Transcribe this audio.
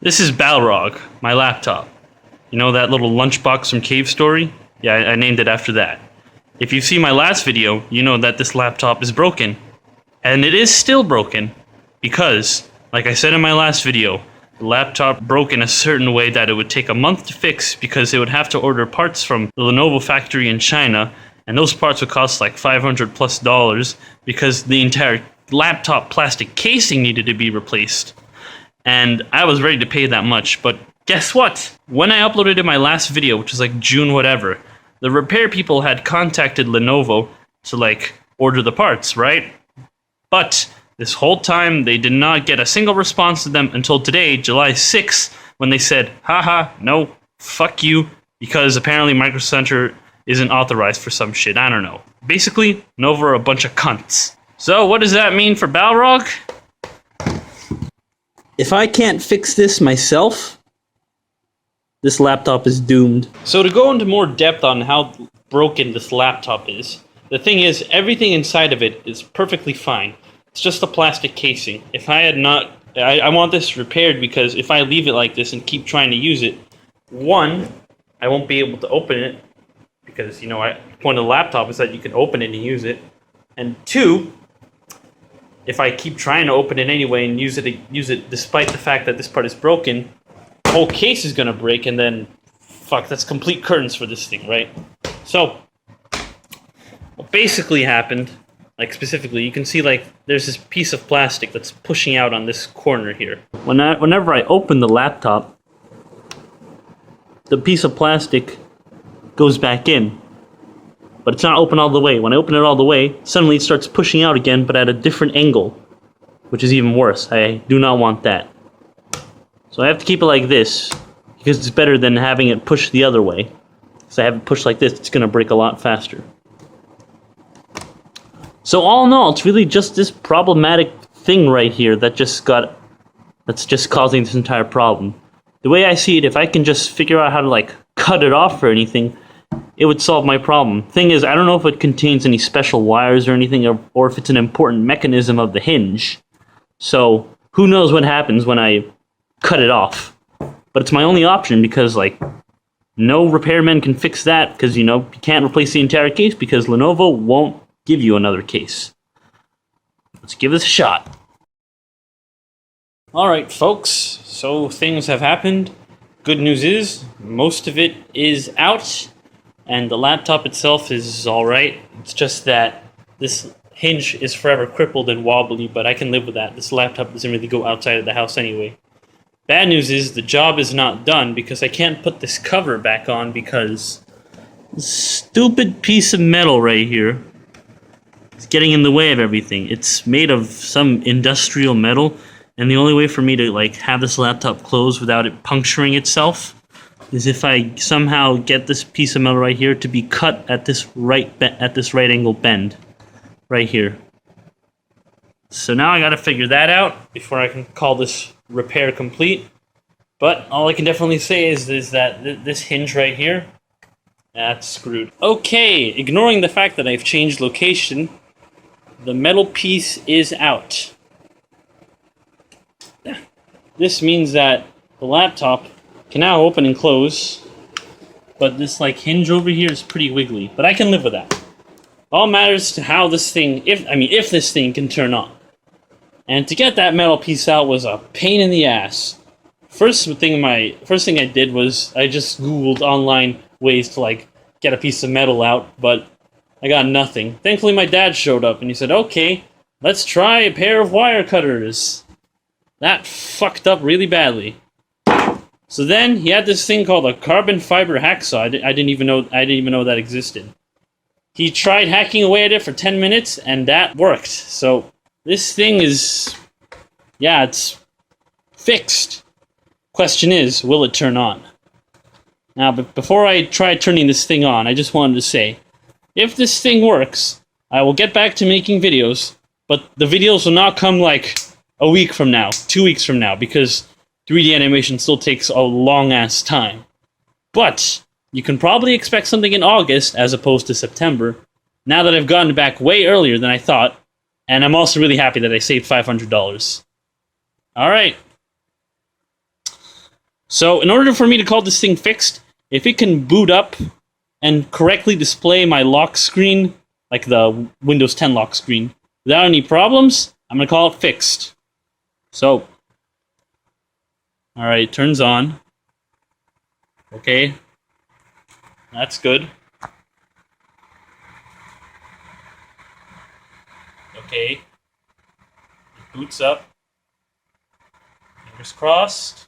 This is Balrog, my laptop. You know that little lunchbox from Cave Story? Yeah, I named it after that. If you've seen my last video, you know that this laptop is broken. And it is still broken because, like I said in my last video, the laptop broke in a certain way that it would take a month to fix because it would have to order parts from the Lenovo factory in China, and those parts would cost like $500+ because the entire laptop plastic casing needed to be replaced. And I was ready to pay that much, but guess what? When I uploaded my last video, which was like June whatever, the repair people had contacted Lenovo to like order the parts, right? But this whole time they did not get a single response to them until today, July 6th, when they said, haha, no, fuck you, because apparently Micro Center isn't authorized for some shit, I don't know. Basically, Lenovo are a bunch of cunts. So what does that mean for Balrog? If I can't fix this myself, this laptop is doomed. So to go into more depth on how broken this laptop is, the thing is, everything inside of it is perfectly fine. It's just a plastic casing. If I had not... I want this repaired because if I leave it like this and keep trying to use it, one, I won't be able to open it because, you know, the point of the laptop is that you can open it and use it. And two, if I keep trying to open it anyway and use it despite the fact that this part is broken, the whole case is gonna break, and then, fuck, that's complete curtains for this thing, right? So, what basically happened, like specifically, you can see like there's this piece of plastic that's pushing out on this corner here. Whenever I open the laptop, the piece of plastic goes back in. But it's not open all the way. When I open it all the way, suddenly it starts pushing out again, but at a different angle, which is even worse. I do not want that. So I have to keep it like this, because it's better than having it push the other way. So I have it pushed like this, it's going to break a lot faster. So all in all, it's really just this problematic thing right here that's just causing this entire problem. The way I see it, if I can just figure out how to like cut it off or anything, it would solve my problem. Thing is, I don't know if it contains any special wires or anything, or if it's an important mechanism of the hinge. So, who knows what happens when I cut it off. But it's my only option because, like, no repairman can fix that because, you know, you can't replace the entire case because Lenovo won't give you another case. Let's give this a shot. Alright, folks, so things have happened. Good news is, most of it is out. And the laptop itself is alright. It's just that this hinge is forever crippled and wobbly, but I can live with that. This laptop doesn't really go outside of the house anyway. Bad news is the job is not done because I can't put this cover back on because this stupid piece of metal right here is getting in the way of everything. It's made of some industrial metal, and the only way for me to like have this laptop close without it puncturing itself is if I somehow get this piece of metal right here to be cut at this right angle bend, right here. So now I gotta figure that out before I can call this repair complete. But all I can definitely say is that this hinge right here, that's screwed. Okay, ignoring the fact that I've changed location, the metal piece is out. This means that the laptop can now open and close, but this like hinge over here is pretty wiggly, but I can live with that. All matters to how this thing, if this thing can turn on. And to get that metal piece out was a pain in the ass. First thing I did was I just Googled online ways to like get a piece of metal out, but I got nothing. Thankfully my dad showed up and he said, okay, let's try a pair of wire cutters. That fucked up really badly. So then he had this thing called a carbon fiber hacksaw. I didn't even know that existed. He tried hacking away at it for 10 minutes and that worked. So this thing is, yeah, it's fixed. Question is, will it turn on? Now, but before I try turning this thing on, I just wanted to say, if this thing works, I will get back to making videos, but the videos will not come like a week from now, 2 weeks from now, because 3D animation still takes a long-ass time. But you can probably expect something in August as opposed to September, now that I've gotten back way earlier than I thought, and I'm also really happy that I saved $500. Alright. So in order for me to call this thing fixed, if it can boot up and correctly display my lock screen, like the Windows 10 lock screen, without any problems, I'm going to call it fixed. So, alright, turns on. Okay, that's good. Okay, it boots up. Fingers crossed.